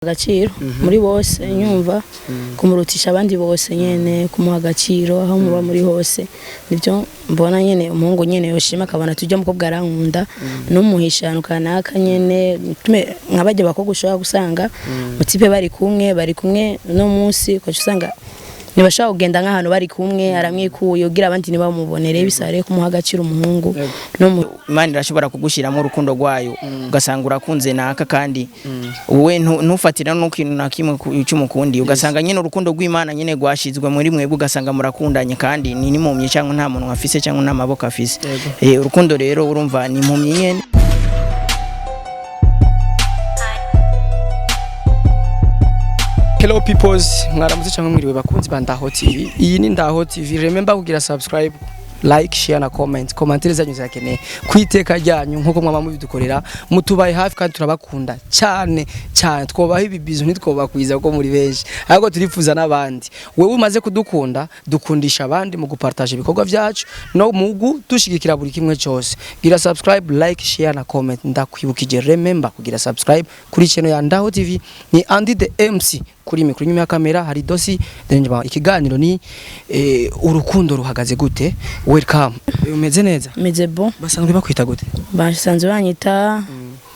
agaciro muri bose nyumva kumurutisha abandi bose nyene kumuha agaciro aho muba muri hose nivyo mbona nyene umuhungu nyene yoshima akabona tujya mukobwa arankunda no muhishano kanaka nyene nk'abajya bakobwa ushobora gusanga mutipe bari kumwe no munsi ko usanga nibashaka kugenda nk'ahantu bari kumwe aramwikuye ugira abandi niba mubonere bisare kumuha agaciro umuhungu no Imana irashobora kugushiramo urukundo rwayo ugasanga urakunze naka kandi wowe ntufatira no kintu na kimwe cy'umukundi ugasanga nyine urukundo rw'Imana nyine rwashizwe muri mwebwe ugasanga murakundanye kandi ni nimumye cyangwa nta muntu afise cyangwa nta maboko afise urukundo rero urumva ni impumyi nyene. Hello peoples, mwaramutse cyangwa mwiriwe bakunzi ba Ndaho TV. Iyi ni Ndaho TV. Remember kugira subscribe, like, share na comment. Commentaire zanyu zirakeneye kwiteka ryanyu nkuko mwaba mubidukorera. Mutubaye hafi kandi turabakunda cyane. Twobaho ibi bizu ntitwobakwiza ko muri benshi. Ahubwo turifuza nabandi. Wewe umaze kudukunda, dukundisha abandi mu gupartage ibikorwa byacu no mugu dushigikira buri kimwe cyose. Gira subscribe, like, share na comment. Ndakwibukije remember kugira subscribe kuri channel ya Ndaho TV. Ni Andy the MC. Kuri mikuru nyuma ya kamera hari dosi denjba ikiganiro ni urukundo ruhagaze gute. Welcome. Umeze neza? Meze bon. Basanzwe bakwita gute? Basanzwe banyita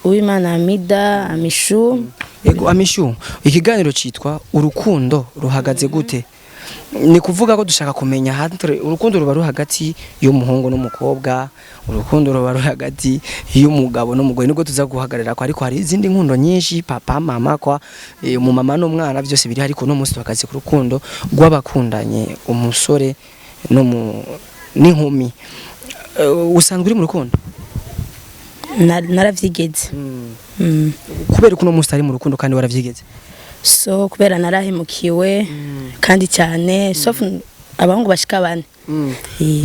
Uwimana Amida Amishu. Ego Amishu. Ikiganiro citwa urukundo ruhagaze gute. Ni kuvuga ko dushaka kumenya hantre urukundo ruba hagati y'umuhungu n'umukobwa, urukundo ruba hagati y'umugabo n'umugore, nibwo tuza guhagarara ko ariko hari izindi nkundo nyinshi papa mama kwa mu mama n'umwana byose biri ariko no munsi bakaze ku rukundo rw'abakundanye umusore no n'inkumi. Usanzwe uri mu rukundo? Naravyigeze. Kubera ko no munsi ari mu rukundo kandi waravyigeze? So kubera narahemukiwe kandi cyane sauf abahungu bashika bane.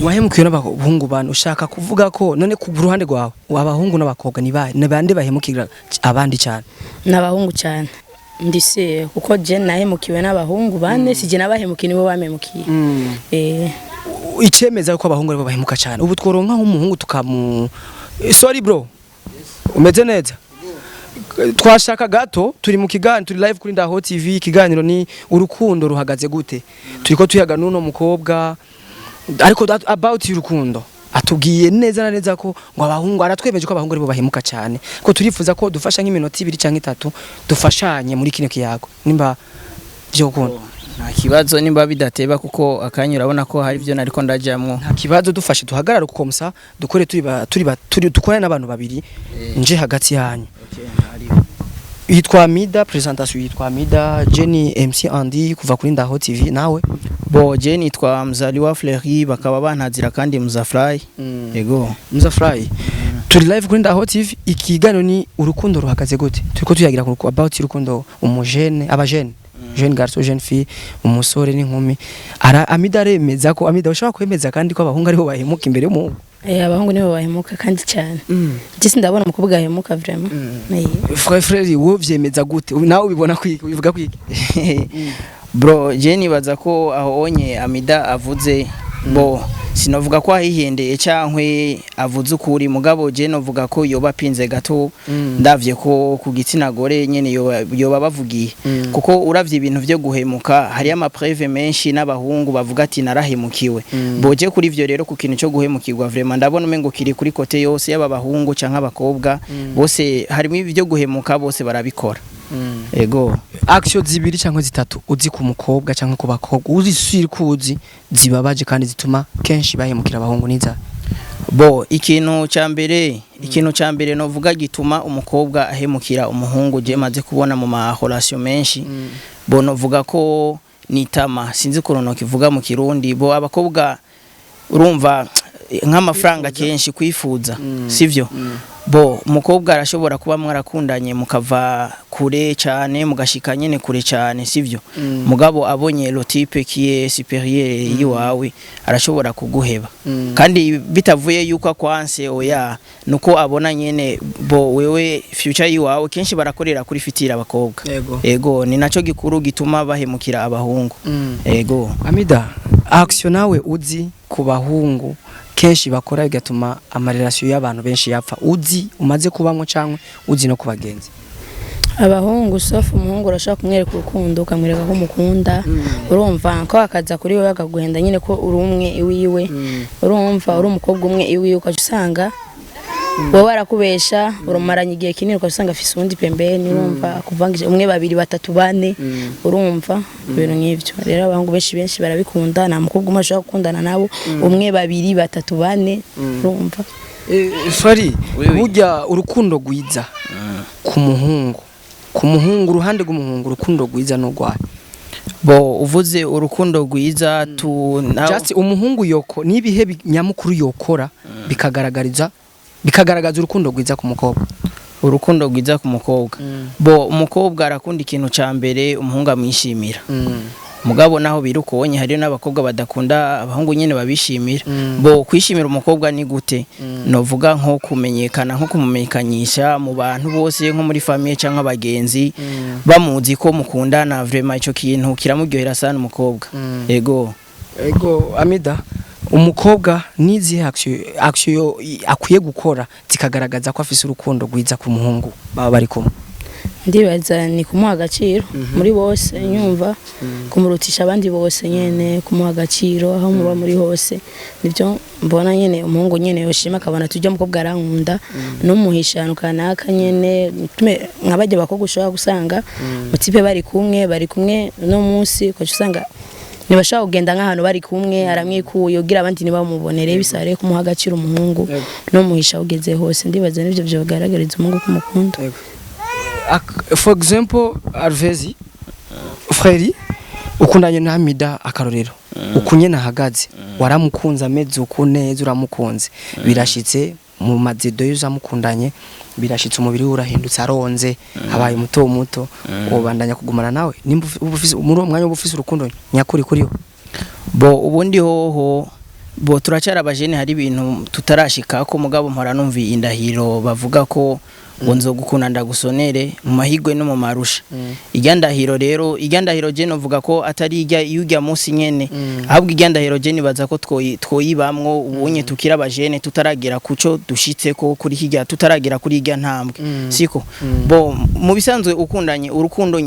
Wahemukiwe n'abahungu bane ushaka kuvuga ko none ku ruhande rwawe abahungu n'abakobwa ni bande bahemukira abandi cyane? N'abahungu cyane. Ndise kuko je nahemukiwe n'abahungu bane sije nabahemukiye nibo bamemukiye. Icemeza ko abahungu aribo bahemuka cyane. Ubu tworonka nk'umuhungu tukamu sorry bro. Umeze neza? Twashaka gato turi mu kiganiro turi live kuri Ndaho TV. Ikiganiro ni urukundo ruhagaze gute. Turiko tuyaga nuno mukobwa ariko about urukundo atubwiye neza na neza ko ngo abahungu aratwemeje ko abahungu aribo bahemuka cyane ko turifuza ko dufasha nk'iminota 2 cyangwa 3 dufashanye muri kino kiyago nimba byo gukunda. Nta kibazo nimba bidateba kuko akanyura abona ko hari byo nariko ndajamwo. Nta kibazo dufashe tuhagarara uko musa dukore turi dukorana n'abantu babiri nje hagati yanyu. Yitwa Mida, presentation yitwa Mida, Jenny MC Andy kuva kuri Ndaho TV. Nawe bo Jenny yitwa Mzaliwa Fleury bakaba bantazira kandi Muzafly. Yego Muzafly. Turi live kuri Ndaho TV. Ikiganiro ni urukundo ruhagaze gute. Turiko tuyagira ku about urukundo umujene abajene jeune garçon jeune fille umusore n'inkumi. Amida remeza ko Amida ushaka kwemeza kandi ko abahungu aribo bahemuka imbere y'umuhungu. Abahungu nibo bahemuka kandi cyane. Gisi ndabona umukobwa ahemuka vraiment. Frère wo vyemeza gute? Nawe ubibona kwiki ubivuga kwiki? Bro Jenny baza ko aho onye Amida avuze bo sinovuga ko ahihendeye cyankwe avuze ukuri mugabo je novuga ko yoba pinze gato ndavye ko ku gitsina gore nyene yoba bavugiye kuko uravye ibintu byo guhemuka hari ama preuve menshi n'abahungu bavuga ati narahemukiwe boje kuri ivyo rero ku kintu cyo guhemukirwa vraiment ndabona umengo kiri kuri kote yose yaba bahungu canka abakobwa bose harimo ibyo guhemuka bose barabikora. Ego action zibiri cyangwa zitatu uzi ku mukobwa cyangwa ku bakobwa uzi siri kuzi zibabaje kandi zituma kenshi bahemukira abahungu niza bo ikintu cyambere novuga gituma umukobwa ahemukira umuhungu je maze kubona mu ma relation menshi bo novuga ko nitama sinzi kurono kivuga mu kirundi bo abakobwa urumva nk'amafaranga kenshi kwifuza sivyo bo umukobwa arashobora kuba mwarakundanye mukava kure cyane mugashika nyene kure cyane sivyo mugabo abonye lo type qui est supérieur yiwawe arashobora kuguheba kandi bitavuye yuko akwanse oya nuko abona nyene bo wewe future yiwawe kenshi barakorera kuri fitira abakobwa. Ego ni naco gikuru gituma bahemukira abahungu. Ego Amida action nawe uzi ku bahungu kenshi bakora bigatuma amarelation y'abantu benshi yapfa uzi umaze kubamwo cyangwa uzi no kubagenzi? abahungu safu umuhungu urashaka kumwereka urukundo ukamwereka ko umukunda urumva ko akaza kuri wowe akaguhenda nyine ko uri umwe iwiwe urumva uri umukobwa umwe iwiwe ukasanga wowe barakubesha urumaranye igihe kinini ukasanga afise undi pembeni urumva kuvangije umwe babiri batatu bane urumva ibintu nk'ivyo rero abahungu benshi barabikunda nta mukobwa umwe ashobora gukundana nabo umwe babiri batatu bane urumva Fari burya urukundo gwiza ku muhungu uruhande rw'umuhungu urukundo gwiza no gwaye bo uvuze urukundo gwiza just umuhungu yoko nibihe nyamukuru yokora bikagaragaza urukundo gwiza ku mukobwa urukundo gwiza ku mukobwa bo umukobwa arakunda ikintu ca mbere umuhungu amwishimira mugabo naho birukubonye hari n'abakobwa badakunda abahungu nyene babishimira bo kwishimira umukobwa ni gute novuga nko kumenyekana nko kumumenyekanisha mu bantu bose nko muri famille canke abagenzi bamuzi ko mukundana vraiment ico kintu kiramuryohera sana umukobwa ego Amida umukobwa nizi action akwiye gukora zikagaragaza ko afise urukundo gwiza ku muhungu baba bari kumwe ndibaza ni kumuha agaciro muri bose nyumva kumurutisha abandi bose nyene kumuha agaciro aho muba muri hose nivyo mbona nyene umuhungu nyene yoshima akabona tujya mukobwa arankunda no muhishana kanaka nyene nk'abajya bakobwa ushobora gusanga mutipe bari kumwe no munsi ko usanga nibashaka kugenda nk'ahantu bari kumwe aramwikuye ugira abandi ntibamubonere bisare kumuha agaciro umuhungu no muhisha ugeze hose ndibaza nivyo byo bigaragariza umuhungu kumukunda for example Alvezi Freri ukundanye na Amida akarorero ukunye nahagaze waramukunze ameze ukuneza uramukunze birashitse mu mazido y'uzamukundanye birashitse umubiri urahindutse aronze habaye muto ubandanya kugumana nawe nimba ubufise muri umwanya ubufise urukundo nyakuri kuri yo bo ubundi hoho bo turacara abajene hari ibintu tutarashika ko mugabo mpora numvi indahiro bavuga ko ngo nzogukunda ndagusonere mu mahigwe no mu marusha iryandahiro rero iryandahiro je novuga ko atari ijya munsi nyene ahubwo iryandahiro je nibaza ko twoyibamwo ubunye tukira abajene tutaragera kuco dushitse ko kuri kijya tutaragera kuri ijya ntambwe siko bo mu bisanzwe ukundanye urukundo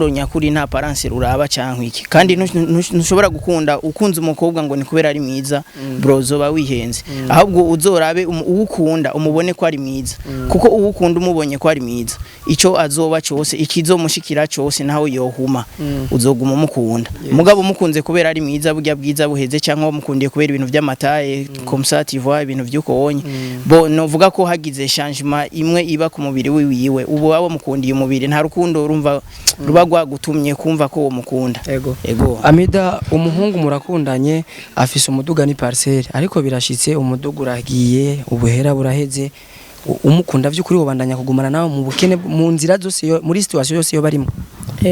nyakuri nta parance ruraba canke iki kandi ntushobora gukunda ukunze umukobwa ngo ni kubera ari mwiza bro zoba wihenze ahubwo uzorabe uwukunda umubone ko ari mwiza kuko uwukunda umubonye ko ari mwiza ico azoba cyose ikizomushikira cyose naho yohuma uzoguma umukunda mugabo umukunze kubera ari mwiza burya bwiza buheze cyangwa umukundiye kubera ibintu by'amataye comme ça tu vois ibintu byuko wonye bo novuga ko hagize changement imwe iba ku mubiri wiwe ubo wabo mukundiye umubiri nta rukundo urumva ruba gwagutumye kumva ko uwo mukunda ego Amida umuhungu murakundanye afise umuduga ni parcelle ariko birashitse umuduga uragiye ubuhera buraheze umukunda vy'ukuri wabandanya kugumana nawe mu bukene mu nzira zose muri situation yose yo barimo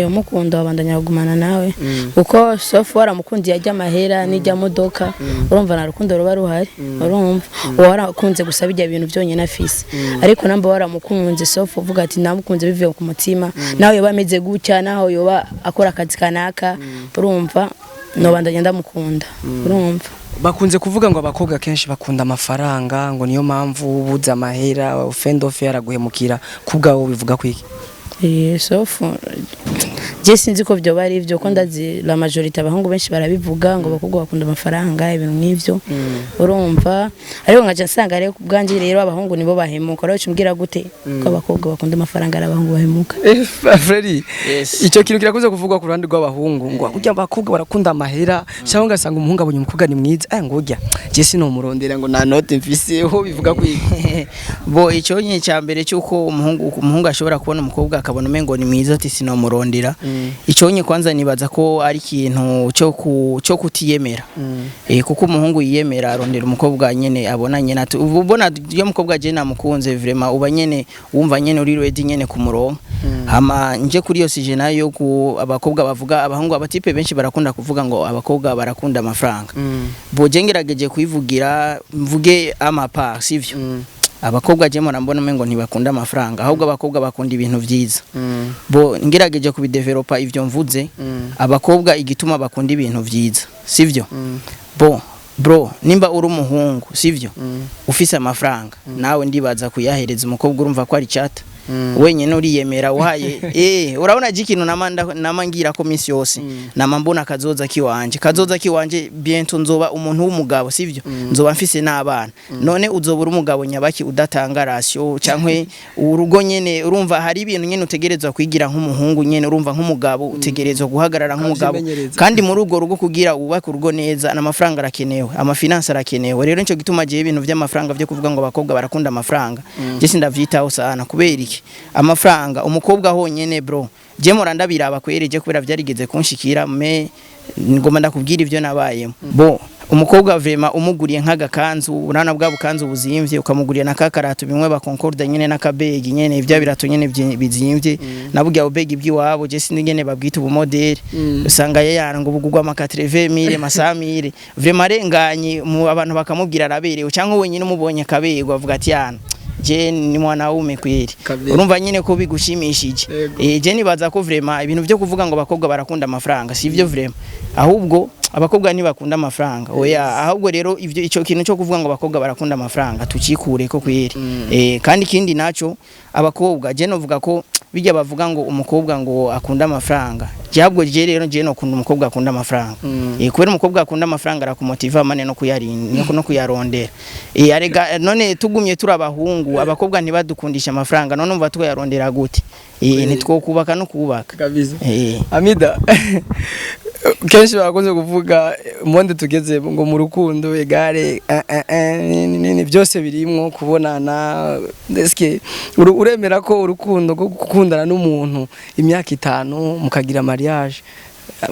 umukunda wabandanya kugumana nawe uko sofu waramukundi yajya amahera n'ijya modoka urumva na rukundo ruba ruhari urumva warakunze gusaba ibyo bintu byonyine afise ariko namba waramukunze sofu uvuga ati namukunze bivuye ku mutima nawe yoba ameze gutya naho yoba akora akazi kanaka urumva no bandanya ndamukunda urumva bakunze kuvuga ngo abakobwa kenshi bakunda amafaranga ngo niyo mpamvu ubuza amahera ofendofe yaraguhemukira kubgawo bivuga kwiki sofu je sinzi ko byo bari byo ko ndazi la majorité abahungu benshi barabivuga ngo bakobwa bakunda amafaranga ibintu nk'ivyo urumva ariko ngaje nsanga rero kubganje rero abahungu nibo bahemuka rero cyumbwira gute ko abakobwa bakunda amafaranga ari abahungu bahemuka Fredi ico kintu kirakuze kuvugwa ku ruhande rw'abahungu ngo kujya abakobwa barakunda amahera cyangwa ngasanga umuhungu abonye umukobwa ni mwiza ngo ujya je sino murondera ngo na note mfise ho bivuga kwiki bo ico nyine cyambere cyuko umuhungu ashobora kubona umukobwa akabona umengo ni mwiza ati sino murondera ico nye kwanza nibaza ko ari kintu cyo kutiyemera kuko umuhungu yiyemera arondera umukobwa nyene abona nyene ati ubona yo mukobwa je namukunze vraiment uba nyene wumva nyene uri ready nyene kumuronka hama nje kuri yo sije nayo ku abakobwa bavuga abahungu abatipe benshi barakunda kuvuga ngo abakobwa barakunda amafaranga bo jengerageje kuyivugira mvuge amapa sivyo abakobwa je mona mbona mengo ntibakunda amafaranga ahubwo abakobwa bakunda ibintu vyiza bo ngerageje kubidevelopa ivyo mvuze abakobwa igituma bakunda ibintu vyiza sivyo bo bro nimba uri umuhungu sivyo ufise amafaranga nawe ndibaza kuyahereza umukobwa urumva ko ari chata wenyene uriyemera uhaye urabona ikintu namangira ko misi yose namambona kazoza kiwanje bientôt nzoba umuntu w'umugabo sivyo nzoba mfise n'abana none uzobura umugabo nyabaki udatanga ratio cankwe urugo nyene urumva hari ibintu nyene utegerezwa kwigira nk'umuhungu nyene urumva nk'umugabo utegerezwa guhagarara nk'umugabo kandi muri urwo rugo kugira ubaka urugo neza n'amafaranga arakenewe amafinance arakenewe rero nico gituma je ibintu vy'amafaranga vyo kuvuga ngo abakobwa barakunda amafaranga je sindavyitaho sana kubera iki amafaranga umukobwa honyene bro je muranda biraba kwereje kubera vyarigeze kunshikira me ngoma ndakubwira ivyo nabayemo bo umukobwa vrema umuguriye nk'agakanzu urana bwa bukanzu buzimvye ukamuguriye nakakarato bimwe ba Concorde nyene nakabegi nyene ivya birato nyene bizimvye nabugya ubegi bw'iwabo je sinigene babwita ubu model usanga yayana ngo bugugwa ma 40000 masamire vrema arenganye mu abantu bakamubwira araberewe cyangwa wenyine umubonye kabego avuga ati yana je ni mwana wume kweri urumva nyine ko bigushimishije je nibaza ko vrema ibintu byo kuvuga ngo abakobwa barakunda amafaranga sivyo vrema ahubwo abakobwa ntibakunda amafaranga oya ahubwo rero ivyo ico kintu cyo kuvuga ngo abakobwa barakunda amafaranga tukikure ko kweri kandi kindi naco abakobwa je novuga ko bijya bavuga ngo umukobwa ngo akunda amafaranga jabwo je rero je no kunda umukobwa akunda amafaranga kubera umukobwa akunda amafaranga arakumotiva mane no kuyarinda no kuyarondera arega none tugumye turabahungu abakobwa ntibadukundisha amafaranga none umva twayarondera gute nitwo kubaka no kubaka kabisa Amida kenshi bakunze kuvuga monde tugeze ngo mu rukundo egare ni byose birimwo kubonana eske uremera ko urukundo go gukundana n'umuntu imyaka 5 mukagira mariage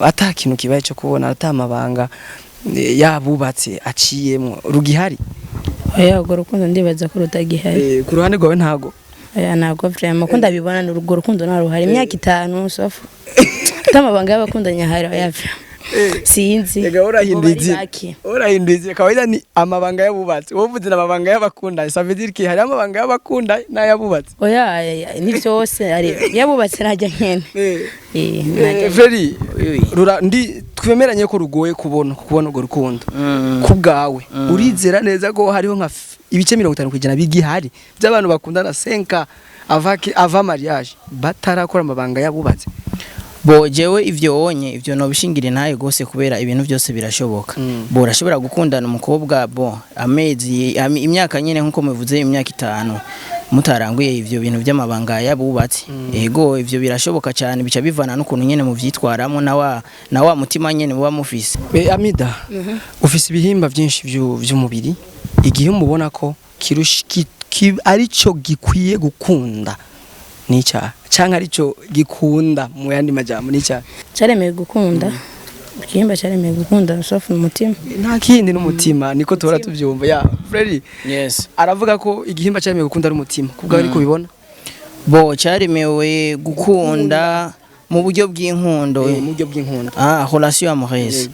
atakintu kibaye cyo kubona atamabanga yabubatse aciyemwo rugihari oya go rukundo ndibaza ko rutagihari ku ruhande rwawe ntago oya ntago vraiment ko ndabibona n'urugo rukundo naruhari imyaka 5 sofu tamabanga y'abakundanya hari ayavya sinzi ega urahindutse kawaida ni amabanga yabubatse wovuze n'amabanga y'abakunda ça veut dire que hari amabanga y'abakunda n'ayabubatse oya ni byose ari yabubatse najya nkene Freddy ndi twemeranye ko rugoye kubona urwo rukundo kubgawe urizera neza ko hariho nka ibice 50% bigihari by'abantu bakundana 5 ava mariage batarakora amabanga yabubatse bo jewe ivyo wonye ivyo no bishingire nayo gose kubera ibintu byose birashoboka bo urashobora gukundana umukobwa bo amezi imyaka nyene nkuko muvuze imyaka 5 mutaranguye ivyo bintu by'amabanga yabubatse ego ivyo birashoboka cyane bica bivana n'ukuntu nyene mu vyitwaramo na wa mutima nyene buba mufise Amida ufise ibihimba byinshi by'umubiri igihe mubona ko arico gikwiye gukunda nica cyangwa arico gikunda mu yandi majambo nica cyaremeye gukunda ikihimba cyaremeye gukunda sofu n'umutima nta kindi n'umutima niko tora tuvyumva ya Freddy yes aravuga ko igihimba cyaremeye gukunda ari umutima kubwa ariko bibona bo cyaremewe gukunda mu buryo bw'inkundo relation amoureuse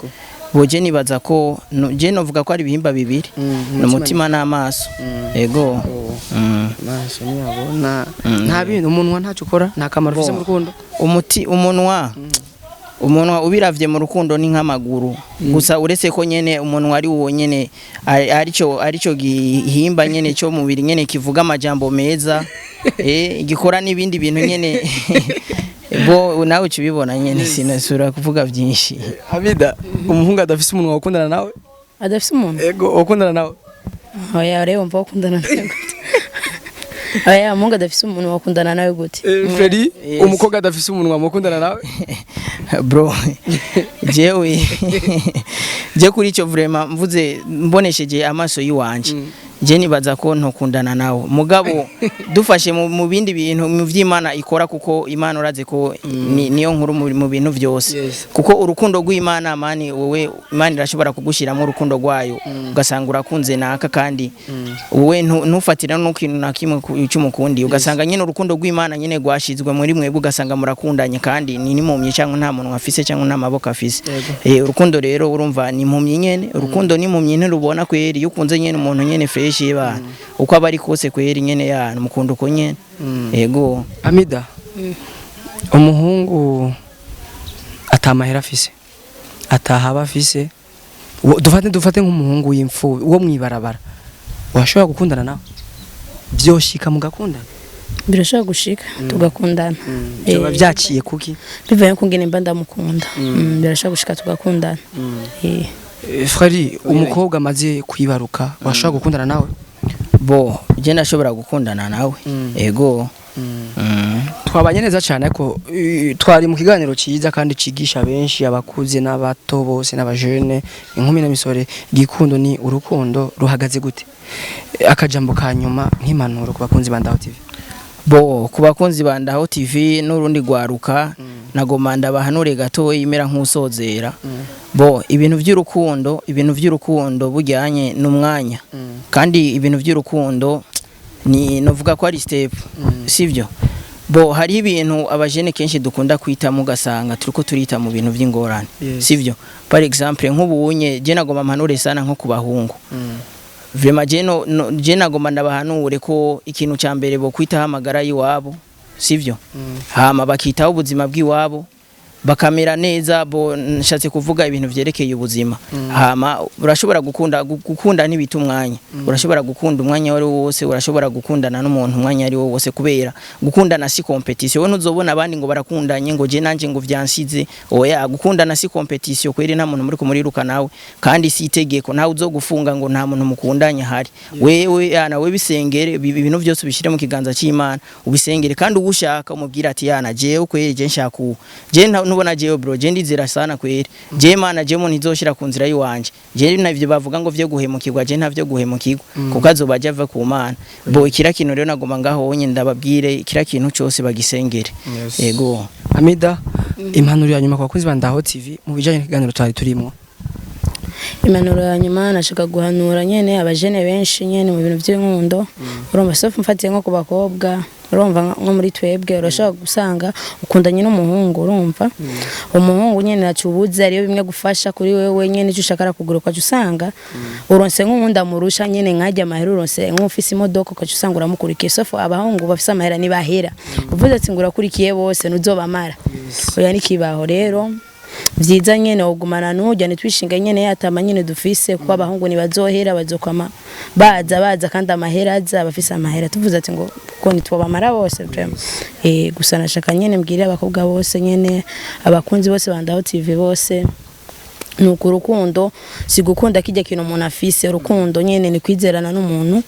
boje nibaza ko je novuga ko ari ibihimba bibiri n'umutima n'amaso ego amaso nyabona nta bintu umunwa ntacyo ukora nta kamaro ufite mu rukundo umunwa ubiravye mu rukundo ni nk'amaguru gusa uretse ko nyene umunwa ari wo nyene arico gihimba nyene cyo mubiri nyene kivuga amajambo meza gikora n'ibindi bintu nyene bo nawe cubibona nyene sinasura kuvuga byinshi Amida umuhungu adafise umunwa wakundana nawe adafise umuntu ego wakundana nawe oya rero mva wakundana nawe oya umuhungu adafise umuntu wakundana nawe gute Freddy umukobwa adafise umuntu wakundana nawe bro jewe je kuri cyo vraiment mvuze mbonesheje amaso yiwanje je nibaza ko ntokundana nawe mugabo dufashe mu bindi bintu mu vy'Imana ikora kuko Imana uraze ko niyo nkuru mu bintu byose kuko urukundo rw'Imana mani wowe Imana irashobora kugushiramo urukundo rwayo ugasanga urakunze naka kandi wowe ntufatira no kintu na kimwe cy'umukundi ugasanga nyine urukundo rw'Imana nyine rwashizwe muri mwebwe ugasanga murakundanye kandi ni nimumye cyangwa nta muntu afise cyangwa nta maboko afise urukundo rero urumva ni impumyi nyene urukundo ni impumyi ntirubona kweri yukunze nyene umuntu nyene fresh yeba uko abari kose kweri nyene ya mukundo ko nyene ego Amida umuhungu atamahera afise atahaba afise dufate nk'umuhungu w'imfu uwo mwibarabara washobora gukundana nawe byoshika mugakundana birashobora gushika tugakundana byoba byaciye kuki bivuye ko ngene mba ndamukunda birashobora gushika tugakundana frère umukobwa amaze kwibaruka washobora gukundana nawe bo je ndashobora gukundana nawe ego twabanye neza cyane ariko twari mu kiganiro cyiza kandi cigisha benshi abakuze n'abato bose n'abajene inkumi n'amisore gikundo ni urukundo ruhagaze gute akajambo ka nyuma nk'impanuro ku bakunzi ba Ndaho TV bo ku bakunzi ba Ndaho TV n'urundi gwaruka nagoma ndabahanure gato imera nk'usozera bo ibintu by'urukundo bujyanye n'umwanya kandi ibintu by'urukundo ni novuga ko ari step sivyo bo hari ibintu abajene kenshi dukunda kwita mu gasanga turiko turita mu bintu by'ingorane sivyo par exemple nk'ubunye je nagoma mpanure sana nko kubahungu vraiment je nagoma ndabahanure ko ikintu ca mbere bo kwita hamagara yiwabo sivyo hama bakitaho ubuzima bw'iwabo bakamera neza bo nshatse kuvuga ibintu vyerekeye ubuzima hama urashobora gukunda n'ibita umwanya urashobora gukunda umwanya wari wose urashobora gukundana n'umuntu umwanya ari wose kubera gukundana si competition we ntuzobona abandi ngo barakundanye ngo je nanje ngo vyansize oya gukundana si competition kweri nta muntu muri kumuriruka nawe kandi si itegeko nawe uzogufunga ngo nta muntu mukundanye hari wewe nawe bisengere ibintu byose bishire mu kiganza cy'Imana ubisengere kandi ugushaka umubwira ati yana jewe kweri je nshaka je nubona jewe bro je ndizera sana kweri je mana je muntu izoshira ku nzira yiwanje je navyo bavuga ngo vyo guhemukirwa je ntavyo guhemukirwa kuko azobaje ava ku Mana bo ikira kintu rero nagoma ngaho wonye ndababwire ikira kintu cyose bagisengere yego Hamida impanuro ya nyuma kwa bakunzi ba Ndaho TV mu bijanye n'ikiganiro twari turimo impanuro ya nyuma nashaka guhanura nyene abajene benshi nyene mu bintu by'inkundo urumva safu mfatiye nko ku bakobwa urumva nko muri twebwe urashaka gusanga ukundanye n'umuhungu urumva umuhungu nyene nacubuze ariyo bimwe gufasha kuri wewe nyene cyo ushaka kuguruka usanga uronse nk'undi amurusha nyene nkajya amahera uronse nk'ufise imodoka ukacu usanga uramukurikiye safu abahungu bafise amahera ni bahera uvuze ati ngura kurikiye bose nuzobamara oya nikibaho rero vyiza nyene ogumana n'ujya nitwishinga nyene yatama nyene dufise kwa abahungu ni bazohera bazokama baza kandi amahera aza bafise amahera tuvuze ati ngo ko nitwabamara bose vraiment gusa nashaka nyene mbwira abakobwa bose nyene abakunzi bose ba Ndaho TV bose nuko urukundo sigukunda kijya kintu umuntu afise urukundo nyene ni kwizerana n'umuntu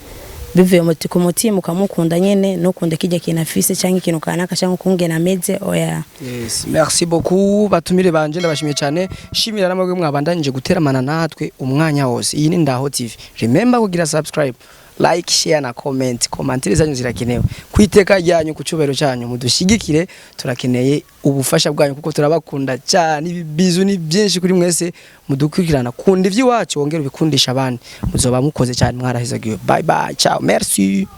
bivuye ku mutima ukamukunda nyene no kunda kijya kintu afise cyangwa ikintu kanaka cyangwa kungena ameze oya merci beaucoup batumire banje ndabashimiye cyane shimira namwe mwabandanyije guteramana natwe umwanya wose iyi ni Ndaho TV remember kugira subscribe like share na comment zanyu zirakenewe kwiteka ryanyu ku cubero cyanyu mudushigikire turakeneye ubufasha bwanyu kuko turabakunda cyane ibibizu ni byinshi kuri mwese mudukurikirana kunda ivy'iwacu wongera ubikundisha abandi muzoba mukoze cyane mwarahizagiwe bye bye ciao merci